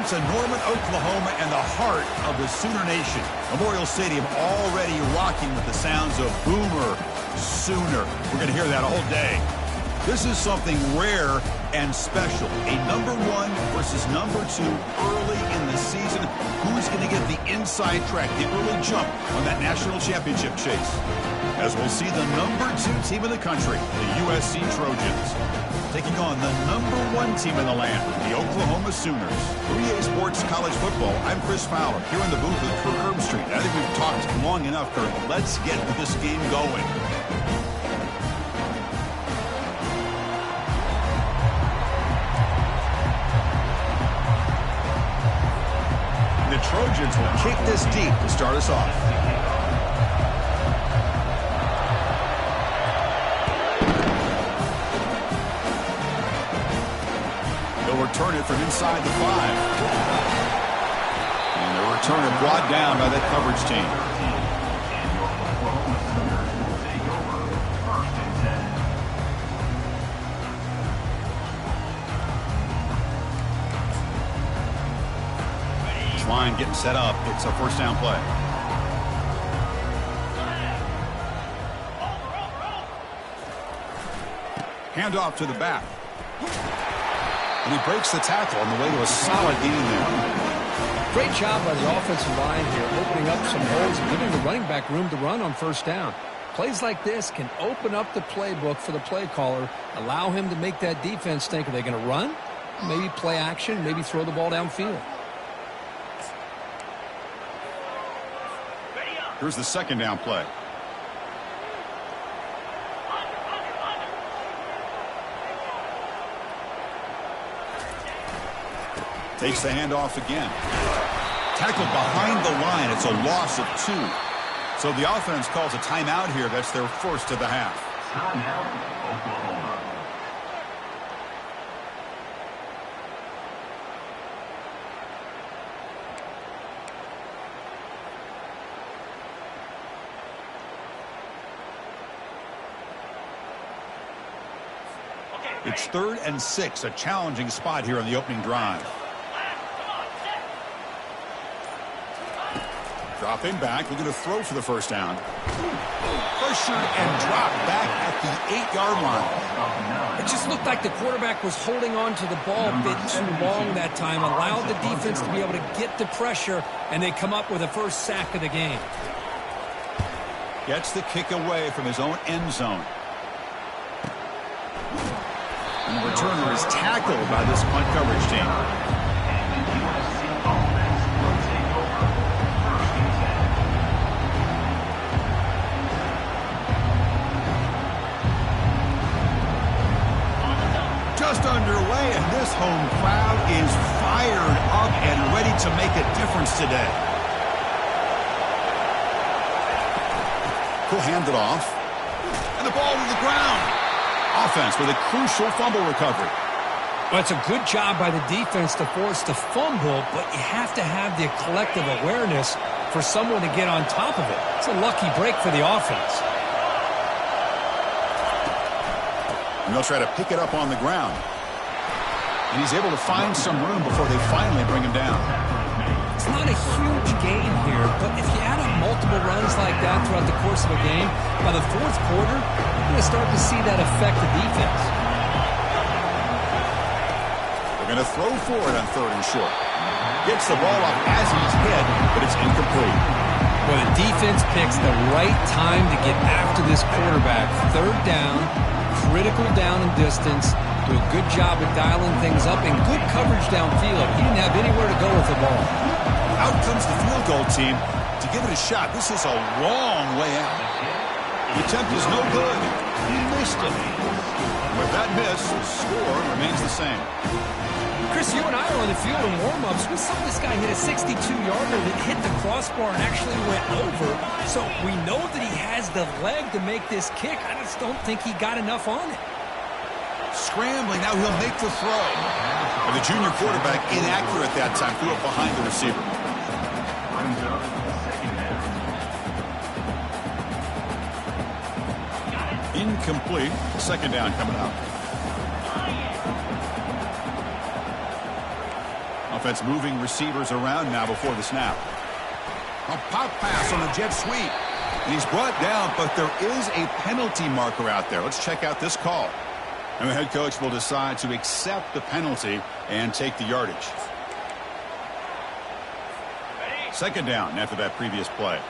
to Norman, Oklahoma, and the heart of the Sooner Nation. Memorial Stadium already rocking with the sounds of Boomer Sooner. We're going to hear that all day. This is something rare and special. A number 1 versus number 2 early in the season. Who's going to get the inside track, the early jump on that national championship chase? As we'll see the number 2 team in the country, the USC Trojans, taking on the number 1 team in the land, the Oklahoma Sooners. For EA Sports College Football, I'm Chris Fowler, here in the booth with Kirk Herbstreit. I think we've talked long enough, Kirk. Let's get this game going. The Trojans will kick this deep to start us off. They'll return it from inside the 5. And they'll return it brought down by that coverage team. Line getting set up. It's a first down play. Handoff to the back. And he breaks the tackle on the way to a solid gain there. Great job by the offensive line here, opening up some holes and giving the running back room to run on first down. Plays like this can open up the playbook for the play caller, allow him to make that defense think, are they going to run? Maybe play action, maybe throw the ball downfield. Here's the second down play. Takes the handoff again. Tackled behind the line. It's a loss of 2. So the offense calls a timeout here. That's their first of the half. Timeout, Oklahoma. It's 3rd and 6, a challenging spot here on the opening drive. Dropping back, looking to throw for the first down. Pressured and dropped back at the 8-yard line. It just looked like the quarterback was holding on to the ball a bit too long that time, allowed the defense to be able to get the pressure, and they come up with a first sack of the game. Gets the kick away from his own end zone. And the returner is tackled by this punt coverage team. Just underway, and this home crowd is fired up and ready to make a difference today. He'll hand it off. And the ball to the ground. Offense with a crucial fumble recovery. Well, it's a good job by the defense to force the fumble, but you have to have the collective awareness for someone to get on top of it. It's a lucky break for the offense. And they'll try to pick it up on the ground. And he's able to find some room before they finally bring him down. It's not a huge gain here, but if you add up multiple runs like that throughout the course of a game, by the 4th quarter, you're going to start to see that affect the defense. They're going to throw for it on 3rd and short. Gets the ball up as he's hit, but it's incomplete. Well, the defense picks the right time to get after this quarterback. 3rd down, critical down and distance. Do a good job of dialing things up and good coverage downfield. He didn't have anywhere to go with the ball. Out comes the field goal team to give it a shot. This is a long way out. The attempt is no good. He missed it. With that miss, the score remains the same. Chris, you and I were on the field in warm-ups. We saw this guy hit a 62-yarder that hit the crossbar and actually went over. So we know that he has the leg to make this kick. I just don't think he got enough on it. Scrambling, now he'll make the throw. And the junior quarterback inaccurate that time, threw it behind the receiver. Incomplete. Second down coming up. A Offense moving receivers around now before the snap. A pop pass on the jet sweep. And he's brought down, but there is a penalty marker out there. Let's check out this call. And the head coach will decide to accept the penalty and take the yardage. Second down after that previous play.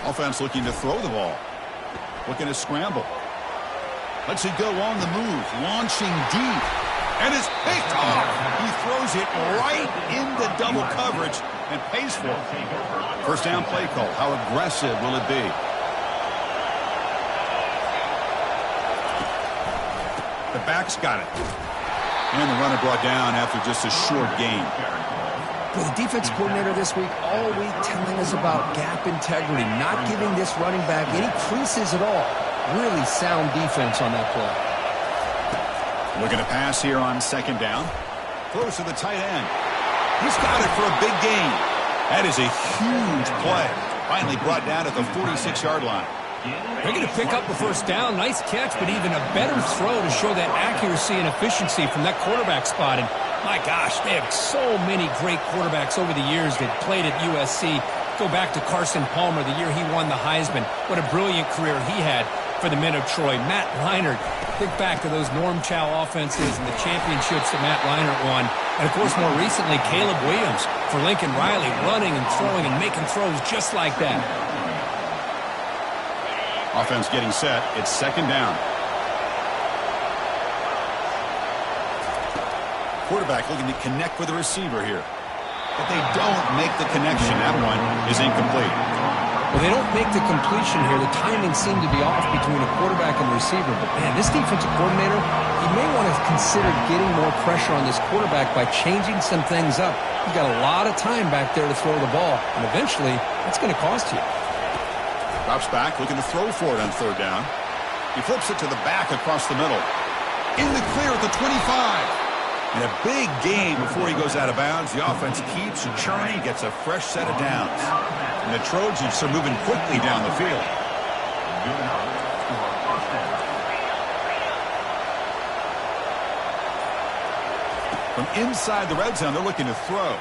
Offense looking to throw the ball. Looking to scramble. Lets it go on the move. Launching deep. And it's picked off. He throws it right into double coverage and pays for it. First down play call. How aggressive will it be? The back's got it. And the runner brought down after just a short gain. Well, the defense coordinator this week all week telling us about gap integrity, not giving this running back any creases at all. Really sound defense on that play. Looking to pass here on second down. Throws to the tight end. He's got it for a big gain. That is a huge play. Finally brought down at the 46-yard line. They're going to pick up the first down. Nice catch, but even a better throw to show that accuracy and efficiency from that quarterback spot. And my gosh, they have so many great quarterbacks over the years that played at USC. Go back to Carson Palmer, the year he won the Heisman. What a brilliant career he had for the men of Troy. Matt Leinart, think back to those Norm Chow offenses and the championships that Matt Leinart won. And, of course, more recently, Caleb Williams for Lincoln Riley, running and throwing and making throws just like that. Offense getting set. It's second down. Quarterback looking to connect with the receiver here. But they don't make the connection. That one is incomplete. Well, they don't make the completion here. The timing seemed to be off between a quarterback and receiver. But, man, this defensive coordinator, he may want to consider getting more pressure on this quarterback by changing some things up. He's got a lot of time back there to throw the ball. And eventually, that's going to cost you. Drops back, looking to throw for it on third down. He flips it to the back across the middle. In the clear at the 25. And a big gain before he goes out of bounds. The offense keeps churning, gets a fresh set of downs. And the Trojans are moving quickly down the field. From inside the red zone, they're looking to throw.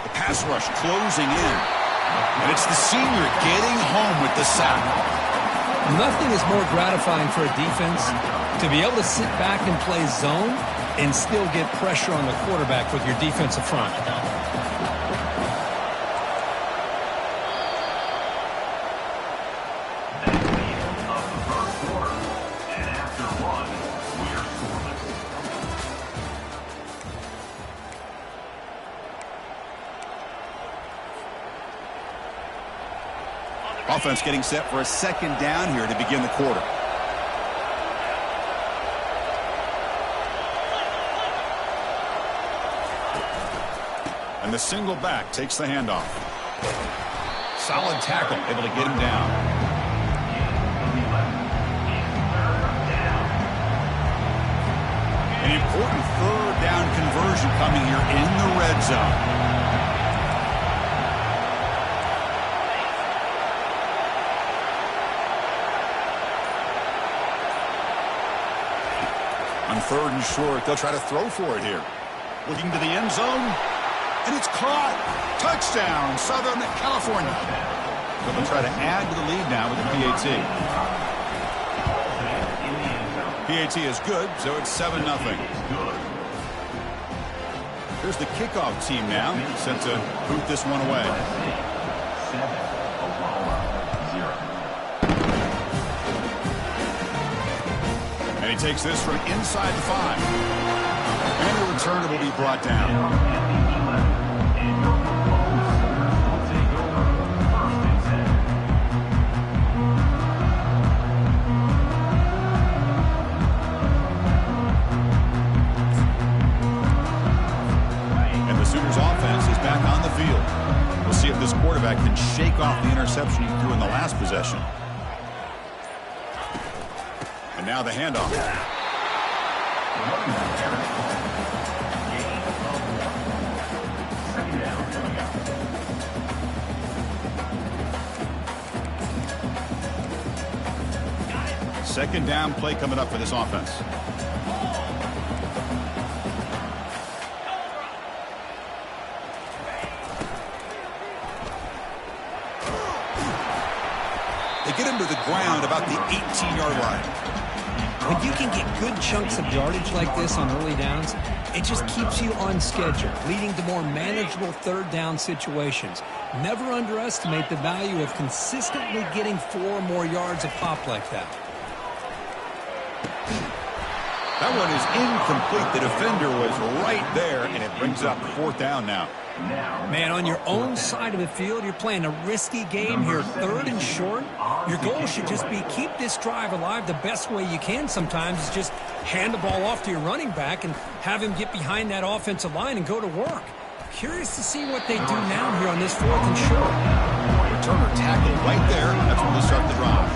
The pass rush closing in. And it's the senior getting home with the sack. Nothing is more gratifying for a defense to be able to sit back and play zone and still get pressure on the quarterback with your defensive front. Offense getting set for a second down here to begin the quarter. And the single back takes the handoff. Solid tackle, able to get him down. An important third down conversion coming here in the red zone. On third and short, they'll try to throw for it here. Looking to the end zone, and it's caught. Touchdown, Southern California. But they'll try to add to the lead now with the PAT. PAT is good, so it's 7-0. Here's the kickoff team now, set to boot this one away. And he takes this from inside the 5. And the returner will be brought down. And the Sooners offense is back on the field. We'll see if this quarterback can shake off the interception he threw in the last possession. And now the handoff. Second down play coming up for this offense. They get him to the ground about the 18-yard line. When you can get good chunks of yardage like this on early downs, it just keeps you on schedule, leading to more manageable third down situations. Never underestimate the value of consistently getting 4 or more yards a pop like that. That one is incomplete. The defender was right there, and it brings up 4th down now. Man, on your own side of the field, you're playing a risky game here, 3rd and short. Your goal should just be keep this drive alive the best way you can sometimes is just hand the ball off to your running back and have him get behind that offensive line and go to work. Curious to see what they do now here on this 4th and short. Returner tackled right there. That's when they'll start the drive.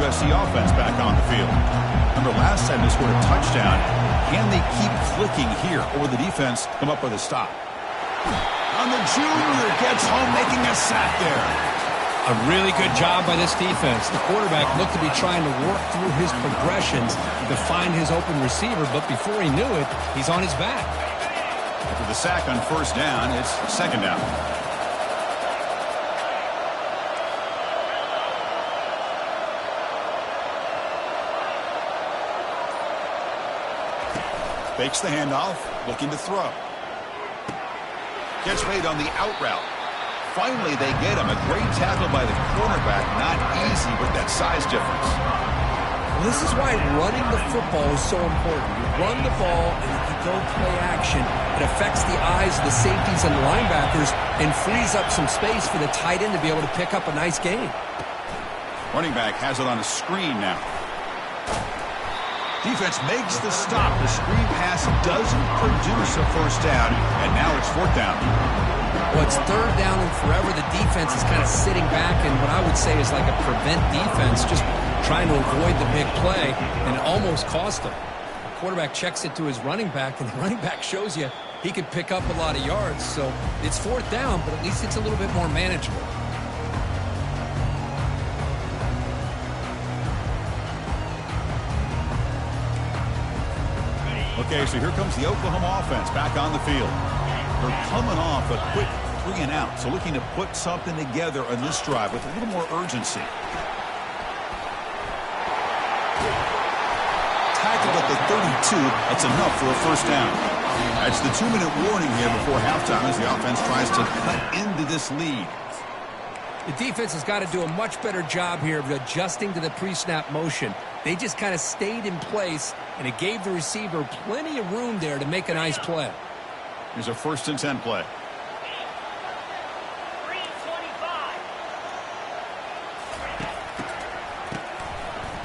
USC offense back on the field. Remember last time they scored a touchdown. Can they keep clicking here, or will the defense come up with a stop? And the junior gets home, making a sack there. A really good job by this defense. The quarterback looked to be trying to work through his progressions to find his open receiver, but before he knew it, he's on his back. After the sack on 1st down, it's 2nd down. Fakes the handoff, looking to throw. Catch made on the out route. Finally, they get him. A great tackle by the cornerback. Not easy with that size difference. Well, this is why running the football is so important. You run the ball, and if you go play action, it affects the eyes of the safeties and the linebackers and frees up some space for the tight end to be able to pick up a nice gain. Running back has it on a screen now. Defense makes the stop. The screen pass doesn't produce a 1st down, and now it's 4th down. Well, it's 3rd down and forever. The defense is kind of sitting back in what I would say is like a prevent defense, just trying to avoid the big play, and it almost cost them. The quarterback checks it to his running back, and the running back shows you he could pick up a lot of yards. So it's 4th down, but at least it's a little bit more manageable. Okay, so here comes the Oklahoma offense back on the field. They're coming off a quick 3 and out, so looking to put something together on this drive with a little more urgency. Tackled at the 32. That's enough for a 1st down. That's the 2-minute warning here before halftime as the offense tries to cut into this lead. The defense has got to do a much better job here of adjusting to the pre-snap motion. They just kind of stayed in place, and it gave the receiver plenty of room there to make a nice play. Here's a 1st and 10 play.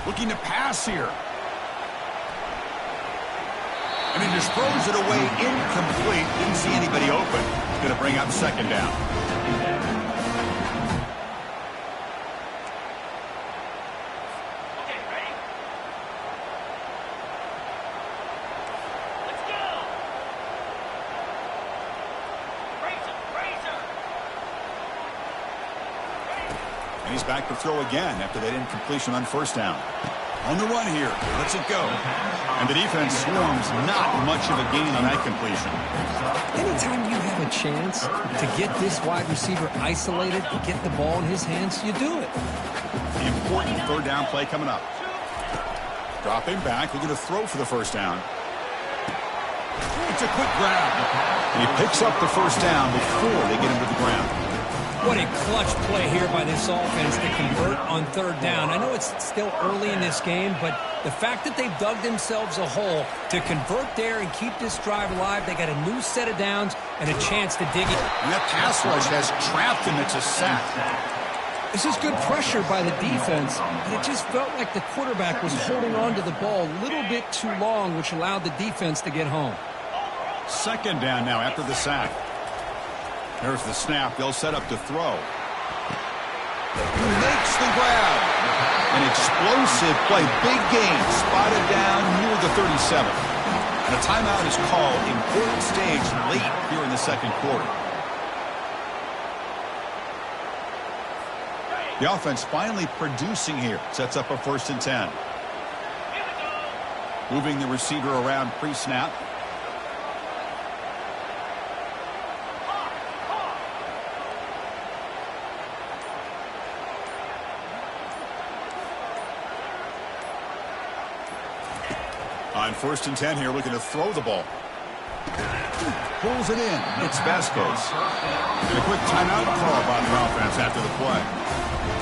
Looking to pass here. And he just throws it away incomplete. Didn't see anybody open. Going to bring up 2nd down. And he's back to throw again after that incompletion on 1st down. On the run here. Lets it go. And the defense swarms. Not much of a gain on that completion. Anytime you have a chance to get this wide receiver isolated, to get the ball in his hands, you do it. The important 3rd down play coming up. Drop him back. They're going to throw for the 1st down. It's a quick grab. And he picks up the 1st down before they get him to the ground. What a clutch play here by this offense to convert on 3rd down. I know it's still early in this game, but the fact that they've dug themselves a hole to convert there and keep this drive alive, they got a new set of downs and a chance to dig it. And that pass rush has trapped him. It's a sack. This is good pressure by the defense, but it just felt like the quarterback was holding on to the ball a little bit too long, which allowed the defense to get home. 2nd down now after the sack. There's the snap. They'll set up to throw. He makes the grab. And a explosive play. Big gain. Spotted down near the 37. And a timeout is called. Important stage late here in the second quarter. The offense finally producing here. Sets up a 1st and 10. Moving the receiver around pre-snap. On 1st and 10 here, looking to throw the ball. Pulls it in. It's Vasquez. And a quick timeout call by the offense after the play.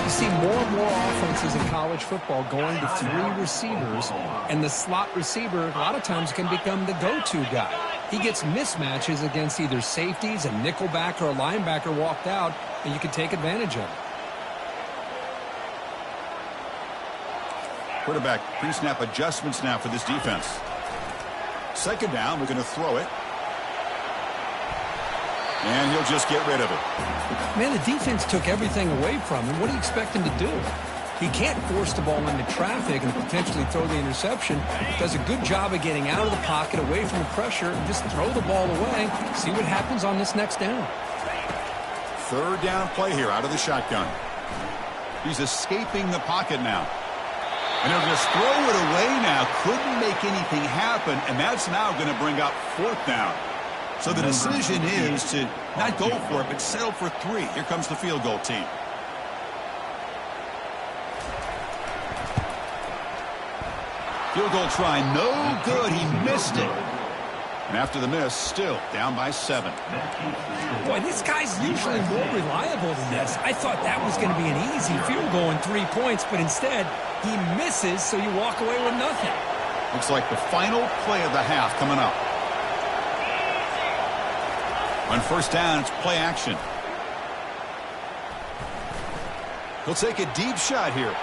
You see more and more offenses in college football going to 3 receivers, and the slot receiver a lot of times can become the go-to guy. He gets mismatches against either safeties, a nickelback, or a linebacker walked out, and you can take advantage of it. Quarterback pre-snap adjustments now for this defense. 2nd down, we're going to throw it. And he'll just get rid of it. Man, the defense took everything away from him. What do you expect him to do? He can't force the ball into traffic and potentially throw the interception. Does a good job of getting out of the pocket, away from the pressure, and just throw the ball away. See what happens on this next down. 3rd down play here out of the shotgun. He's escaping the pocket now. And they'll just throw it away now. Couldn't make anything happen, and that's now going to bring up 4th down. So the decision is to not go for it, but settle for 3. Here comes the field goal team. Field goal try, no good. He missed it. And after the miss, still down by 7. Boy, this guy's usually more reliable than this. I thought that was going to be an easy field goal and 3 points, but instead he misses, so you walk away with nothing. Looks like the final play of the half coming up. On 1st down, it's play action. He'll take a deep shot here.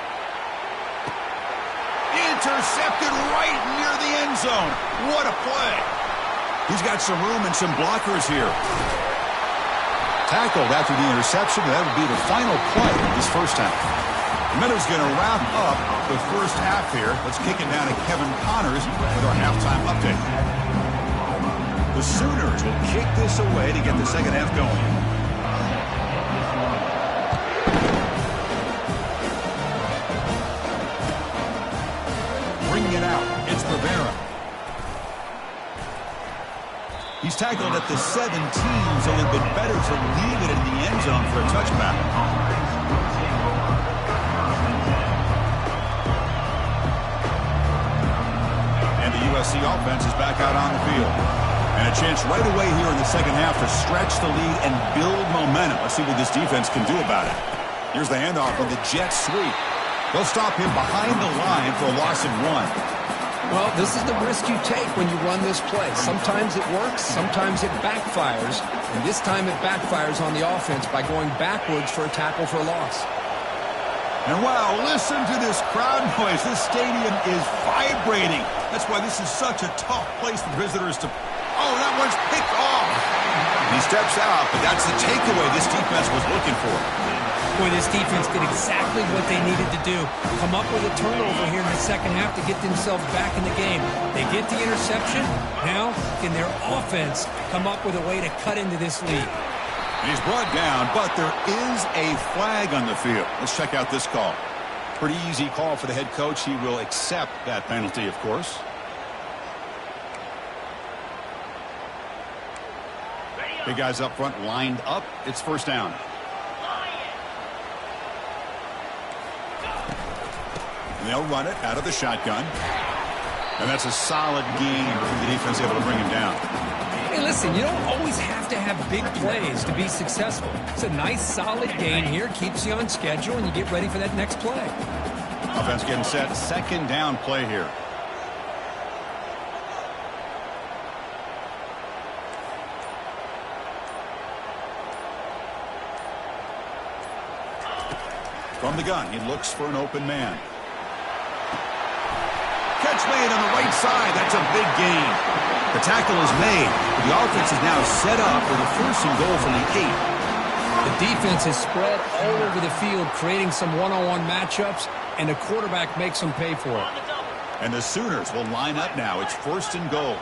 Intercepted right near the end zone. What a play. He's got some room and some blockers here. Tackled after the interception. That would be the final play of this 1st half. The Minnows going to wrap up the 1st half here. Let's kick it down to Kevin Connors with our halftime update. The Sooners will kick this away to get the 2nd half going. Bringing it out. It's Rivera. He's tackled at the 17, so it would have been better to leave it in the end zone for a touchback. And the USC offense is back out on the field. And a chance right away here in the 2nd half to stretch the lead and build momentum. Let's see what this defense can do about it. Here's the handoff with the jet sweep. They'll stop him behind the line for a loss of 1. Well, this is the risk you take when you run this play. Sometimes it works, sometimes it backfires. And this time it backfires on the offense by going backwards for a tackle for a loss. And wow, listen to this crowd noise. This stadium is vibrating. That's why this is such a tough place for visitors to... Oh, that one's picked off. He steps out, but that's the takeaway this defense was looking for. Boy, this defense did exactly what they needed to do. Come up with a turnover here in the 2nd half to get themselves back in the game. They get the interception. Now, can their offense come up with a way to cut into this lead? He's brought down, but there is a flag on the field. Let's check out this call. Pretty easy call for the head coach. He will accept that penalty, of course. Big guys up front lined up. It's 1st down. And they'll run it out of the shotgun. And that's a solid gain from the defense able to bring him down. Hey, listen, you don't always have to have big plays to be successful. It's a nice, solid gain here. Keeps you on schedule, and you get ready for that next play. Offense getting set. 2nd down play here. From the gun, he looks for an open man. Catch made on the right side. That's a big gain. The tackle is made. The offense is now set up with a 1st and goal from the 8. The defense is spread all over the field, creating some one-on-one matchups. and the quarterback makes them pay for it. And the Sooners will line up now. It's 1st and goal.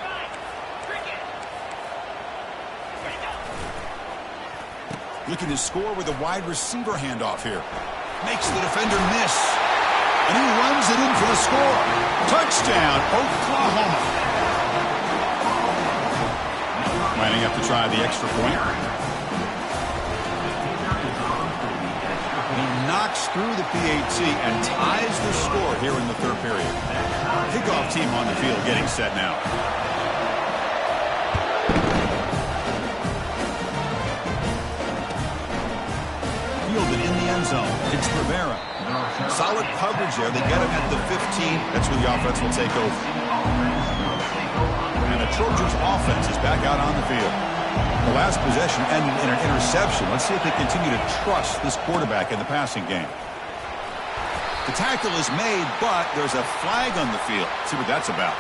Looking to score with a wide receiver handoff here. Makes the defender miss. And he runs it in for the score. Touchdown, Oklahoma. Lining up to try the extra point. He knocks through the PAT and ties the score here in the 3rd period. Kickoff team on the field getting set now. Fielded in the end zone. It's Rivera. Solid coverage there. They get him at the 15. That's where the offense will take over. And the Trojans' offense is back out on the field. The last possession ended in an interception. Let's see if they continue to trust this quarterback in the passing game. The tackle is made, but there's a flag on the field. Let's see what that's about.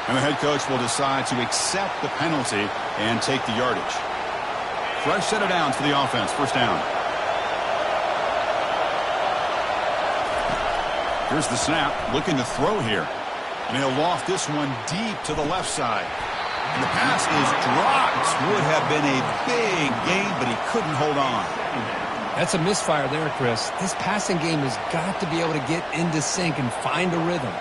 And the head coach will decide to accept the penalty and take the yardage. Fresh set of downs for the offense. 1st down. Here's the snap, looking to throw here. And he'll loft this one deep to the left side. And the pass is dropped. Would have been a big gain, but he couldn't hold on. That's a misfire there, Chris. This passing game has got to be able to get into sync and find a rhythm.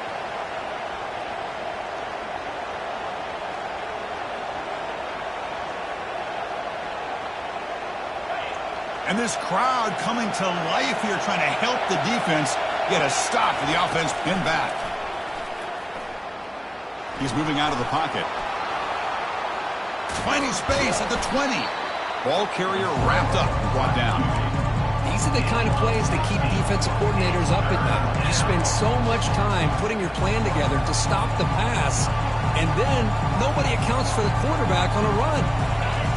And this crowd coming to life here, trying to help the defense get a stop for the offense pinned back. He's moving out of the pocket. Finding space at the 20. Ball carrier wrapped up and brought down. These are the kind of plays that keep defensive coordinators up at night. You spend so much time putting your plan together to stop the pass, and then nobody accounts for the quarterback on a run.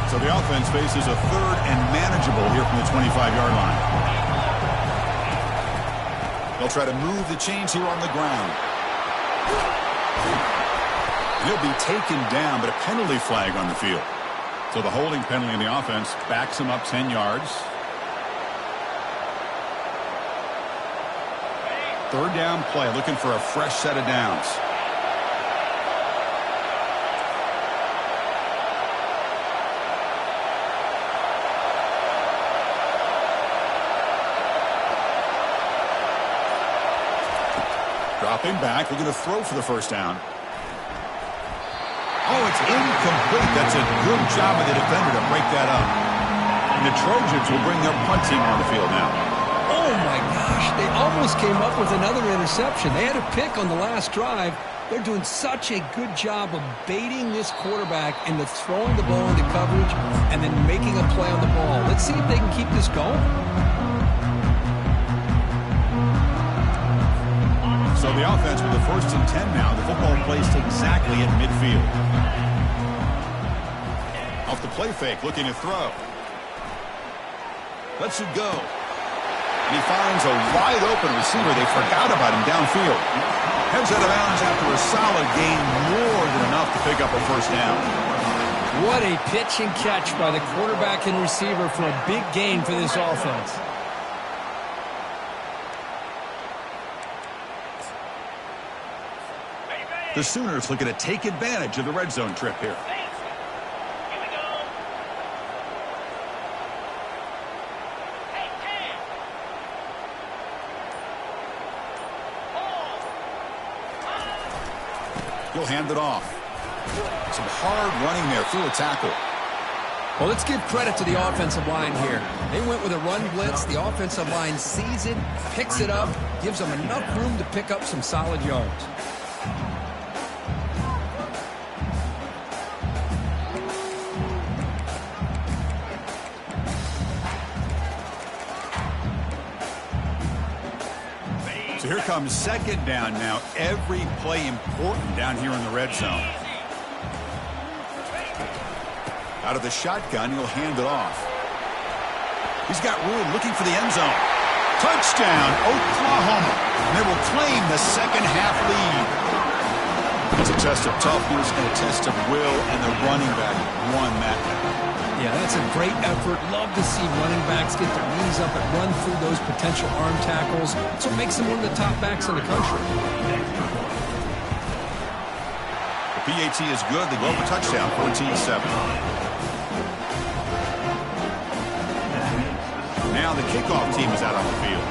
So the offense faces a 3rd and manageable here from the 25-yard line. They'll try to move the chains here on the ground. He'll be taken down, but a penalty flag on the field. So the holding penalty in the offense backs him up 10 yards. 3rd down play, looking for a fresh set of downs. Dropping back, looking to throw for the 1st down. Oh, it's incomplete. That's a good job of the defender to break that up. And the Trojans will bring their punt team on the field now. Oh, my gosh. They almost came up with another interception. They had a pick on the last drive. They're doing such a good job of baiting this quarterback into throwing the ball into coverage and then making a play on the ball. Let's see if they can keep this going. So the offense with the 1st and 10 now. The football placed exactly at midfield. Off the play fake, looking to throw. Lets it go. And he finds a wide open receiver. They forgot about him downfield. Heads out of bounds after a solid gain, more than enough to pick up a 1st down. What a pitch and catch by the quarterback and receiver for a big gain for this offense. The Sooners looking to take advantage of the red zone trip here. He'll hand it off. Some hard running there through a tackle. Well, let's give credit to the offensive line here. They went with a run blitz. The offensive line sees it, picks it up, gives them enough room to pick up some solid yards. So here comes 2nd down now. Every play important down here in the red zone. Out of the shotgun, he'll hand it off. He's got room, looking for the end zone. Touchdown, Oklahoma. And they will claim the 2nd half lead. It's a test of toughness and a test of will, and the running back won that. Yeah, that's a great effort. Love to see running backs get their knees up and run through those potential arm tackles. That's what makes them one of the top backs in the country. The PAT is good. They go for touchdown, 14-7. Now the kickoff team is out on the field.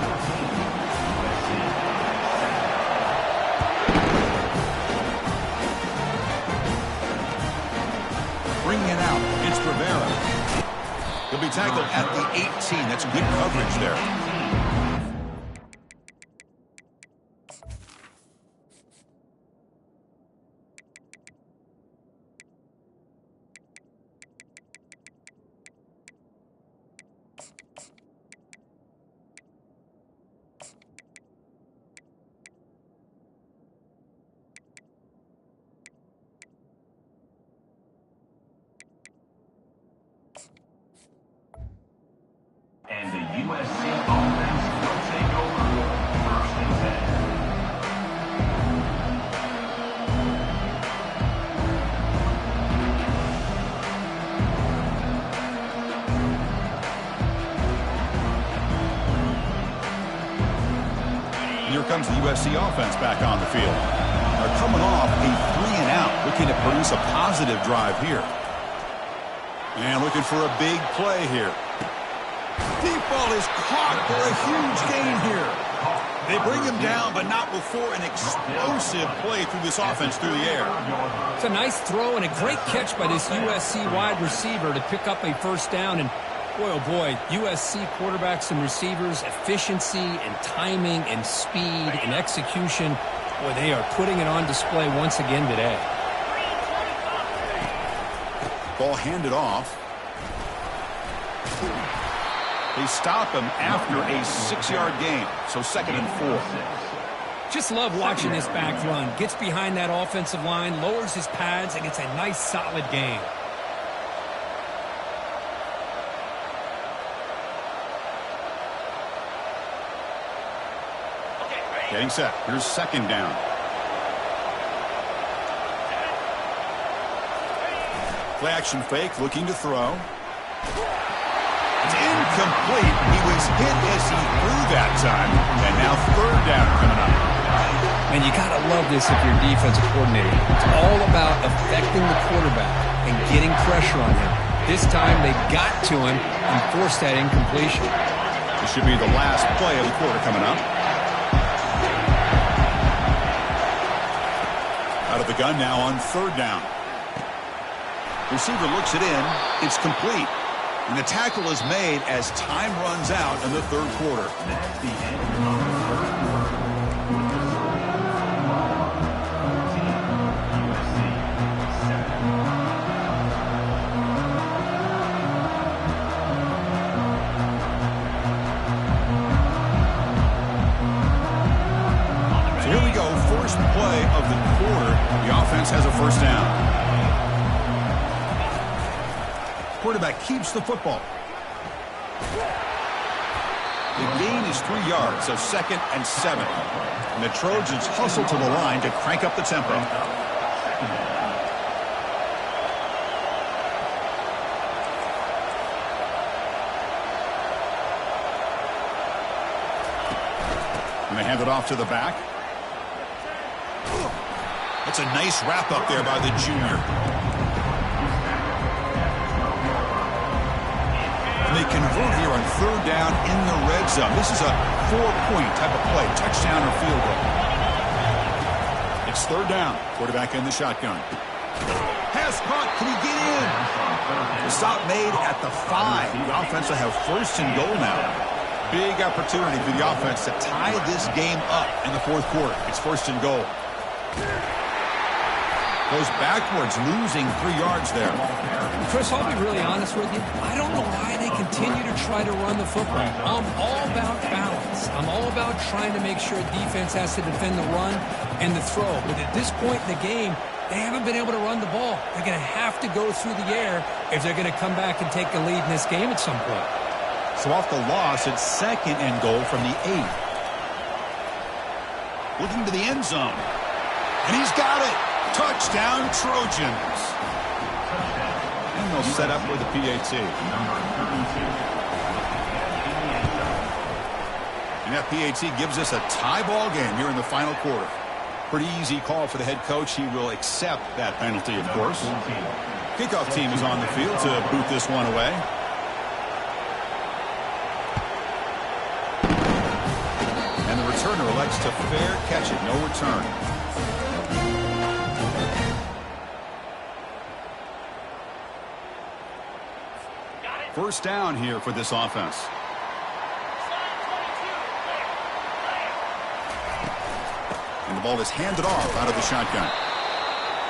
Bringing it out, it's Rivera. He'll be tackled at the 18. That's good coverage there. And the USC offense will take over 1st and 10. Here comes the USC offense back on the field. They're coming off a 3-and-out, looking to produce a positive drive here. And looking for a big play here. Deep ball is caught for a huge gain here. They bring him down, but not before an explosive play through this offense through the air. It's a nice throw and a great catch by this USC wide receiver to pick up a 1st down. And boy, oh boy, USC quarterbacks and receivers, efficiency and timing and speed and execution. Boy, they are putting it on display once again today. Ball handed off. They stop him after a 6-yard gain, so 2nd and 4. Just love watching this back run. Gets behind that offensive line, lowers his pads, and gets a nice solid gain. Getting set. Here's 2nd down. Play action fake, looking to throw. It's incomplete. He was hit as he threw that time. And now 3rd down coming up. And you got to love this if you're a defensive coordinator. It's all about affecting the quarterback and getting pressure on him. This time they got to him and forced that incompletion. This should be the last play of the quarter coming up. Out of the gun now on 3rd down. Receiver looks it in. It's complete. And the tackle is made as time runs out in the 3rd quarter. That's the end of the first quarter. USC 7. So here we go. First play of the quarter. The offense has a 1st down. Quarterback keeps the football. The gain is 3 yards, so 2nd and 7. And the Trojans hustle to the line to crank up the tempo. And they hand it off to the back. That's a nice wrap up there by the junior. They convert here on 3rd down in the red zone. This is a 4-point type of play, touchdown or field goal. It's 3rd down. Quarterback in the shotgun. Pass caught. Can he get in? The stop made at the 5. The offense will have 1st and goal now. Big opportunity for the offense to tie this game up in the 4th quarter. It's 1st and goal. Goes backwards, losing 3 yards there. Chris, I'll be really honest with you. I don't know why they continue to try to run the football. I'm all about balance. I'm all about trying to make sure defense has to defend the run and the throw. But at this point in the game, they haven't been able to run the ball. They're going to have to go through the air if they're going to come back and take the lead in this game at some point. So off the loss, it's 2nd and goal from the 8. Looking to the end zone. And he's got it. Touchdown, Trojans. And they'll set up with the PAT. And that PAT gives us a tie ball game here in the final quarter. Pretty easy call for the head coach. He will accept that penalty, of course. Kickoff team is on the field to boot this one away. And the returner elects to fair catch it. No return. First down here for this offense. And the ball is handed off out of the shotgun.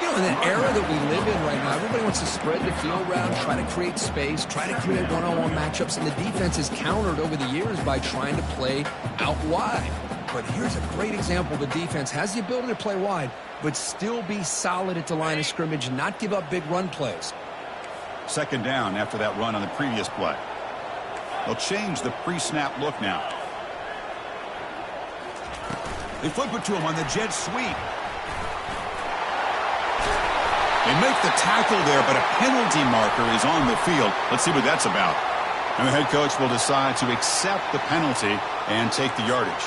You know, in the era that we live in right now, everybody wants to spread the field around, try to create space, try to create one-on-one matchups, and the defense is countered over the years by trying to play out wide. But here's a great example. The defense has the ability to play wide, but still be solid at the line of scrimmage and not give up big run plays. Second down after that run on the previous play. They'll change the pre-snap look now. They flip it to him on the jet sweep. They make the tackle there, but a penalty marker is on the field. Let's see what that's about. And the head coach will decide to accept the penalty and take the yardage.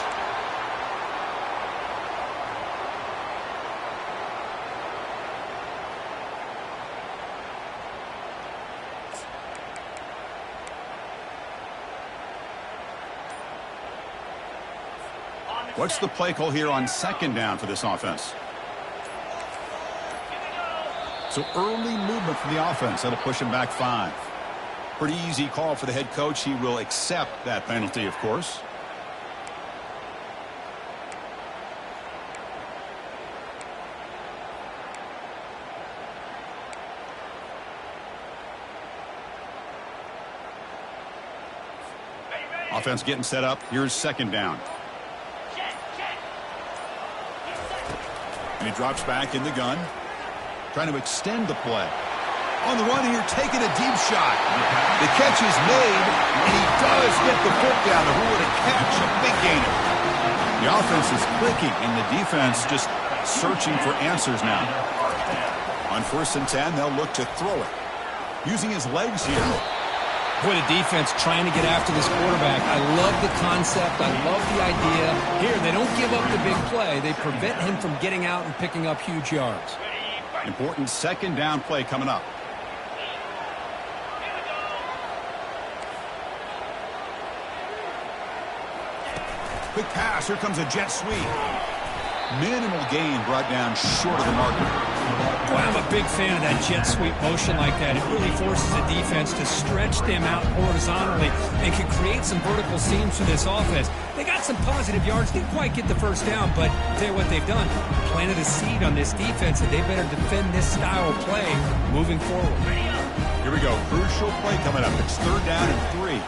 What's the play call here on second down for this offense? So early movement from the offense. That'll push him back 5. Pretty easy call for the head coach. He will accept that penalty, of course. Offense getting set up. Here's second down. And he drops back in the gun. Trying to extend the play. On the run here, taking a deep shot. The catch is made, and he does get the foot down. What a catch, a big gainer. The offense is clicking, and the defense just searching for answers now. On 1st and 10, they'll look to throw it. Using his legs here. Boy, the defense trying to get after this quarterback. I love the concept. I love the idea. Here, they don't give up the big play. They prevent him from getting out and picking up huge yards. Important second down play coming up. Quick pass. Here comes a jet sweep. Minimal gain brought down short of the marker. Boy, I'm a big fan of that jet sweep motion like that. It really forces the defense to stretch them out horizontally and can create some vertical seams for this offense. They got some positive yards. Didn't quite get the first down, but I'll tell you what they've done. Planted a seed on this defense, and they better defend this style of play moving forward. Here we go. Crucial play coming up. It's 3rd down and 3.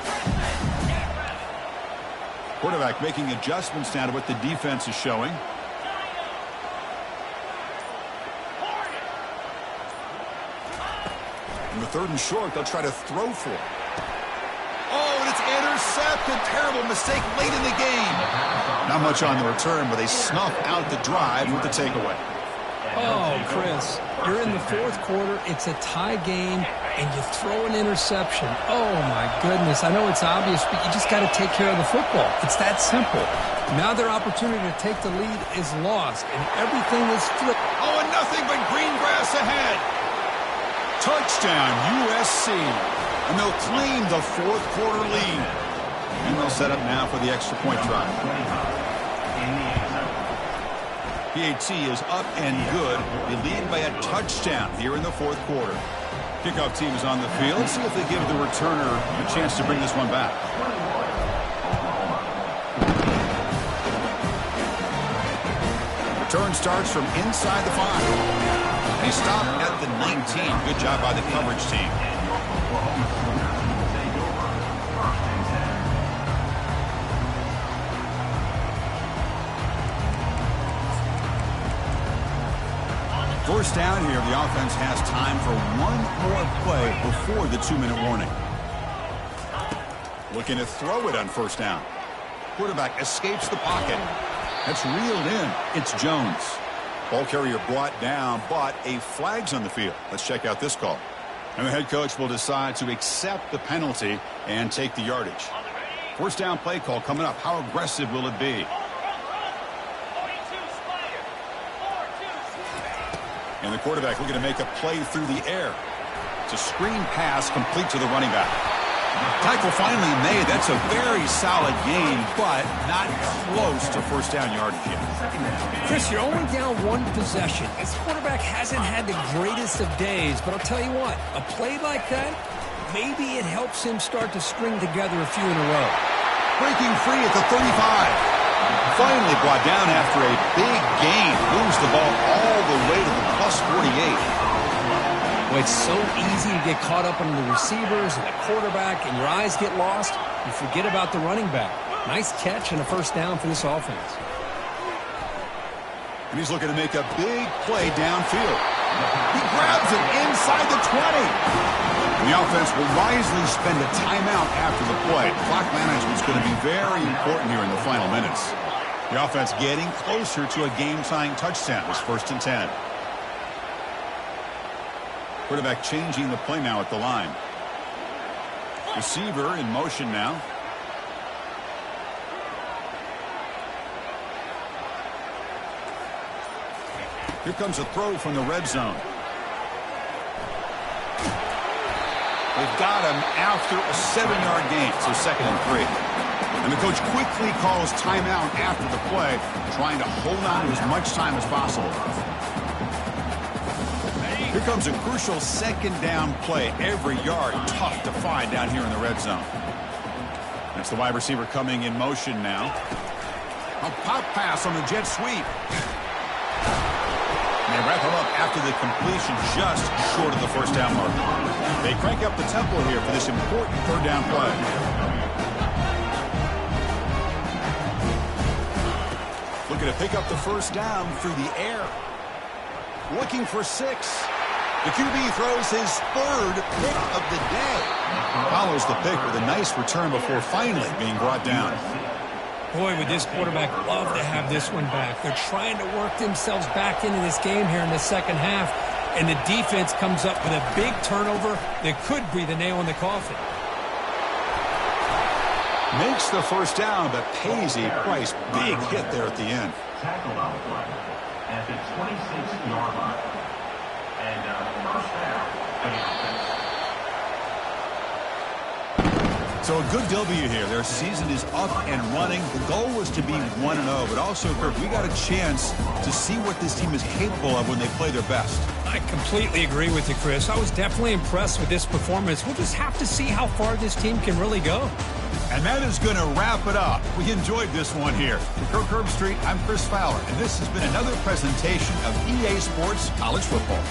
Quarterback making adjustments now to what the defense is showing. On the 3rd and short, they'll try to throw for it. Oh, and it's intercepted. Terrible mistake late in the game. Not much on the return, but they snuff out the drive with the takeaway. Oh, Chris, you're in the 4th quarter. It's a tie game, and you throw an interception. Oh, my goodness. I know it's obvious, but you just got to take care of the football. It's that simple. Now their opportunity to take the lead is lost, and everything is flipped. Oh, and nothing but green grass ahead. Touchdown, USC. And they'll claim the 4th quarter lead. And they'll set up now for the extra point try. PAT is up and good. They lead by a touchdown here in the 4th quarter. Kickoff team is on the field. Let's see if they give the returner a chance to bring this one back. Return starts from inside the 5. They stop at the 19. Good job by the coverage team. First down here, the offense has time for one more play before the 2-minute warning. Looking to throw it on first down. Quarterback escapes the pocket. That's reeled in. It's Jones. Ball carrier brought down, but a flag's on the field. Let's check out this call. And the head coach will decide to accept the penalty and take the yardage. First down play call coming up. How aggressive will it be? And the quarterback looking to make a play through the air. It's a screen pass complete to the running back. Tackle finally made. That's a very solid gain, but not close to first down yardage yet. Chris, you're only down one possession. This quarterback hasn't had the greatest of days, but I'll tell you what, a play like that, maybe it helps him start to string together a few in a row. Breaking free at the 35. Finally brought down after a big gain. Moves the ball all the way to the plus 48. Well, it's so easy to get caught up on the receivers and the quarterback, and your eyes get lost. You forget about the running back. Nice catch and a first down for this offense. And he's looking to make a big play downfield. He grabs it inside the 20. And the offense will wisely spend a timeout after the play. Clock management is going to be very important here in the final minutes. The offense getting closer to a game-tying touchdown. It's 1st and 10. Quarterback changing the play now at the line. Receiver in motion now. Here comes a throw from the red zone. They've got him after a 7-yard gain, so 2nd and 3. And the coach quickly calls timeout after the play, trying to hold on to as much time as possible. Here comes a crucial 2nd down play. Every yard tough to find down here in the red zone. That's the wide receiver coming in motion now. A pop pass on the jet sweep. And they wrap him up after the completion just short of the first down mark. They crank up the tempo here for this important 3rd down play. Looking to pick up the first down through the air. Looking for 6. The QB throws his 3rd pick of the day. Follows the pick with a nice return before finally being brought down. Boy, would this quarterback love to have this one back. They're trying to work themselves back into this game here in the second half, and the defense comes up with a big turnover that could breathe a nail in the coffin. Makes the first down, but pays a price. Big hit there at the end. Tackled on the play at the 26-yard line. And first down for the offense. So a good W here. Their season is up and running. The goal was to be 1-0, but also, Kirk, we got a chance to see what this team is capable of when they play their best. I completely agree with you, Chris. I was definitely impressed with this performance. We'll just have to see how far this team can really go. And that is going to wrap it up. We enjoyed this one here. For Kirk Herbstreit, I'm Chris Fowler, and this has been another presentation of EA Sports College Football.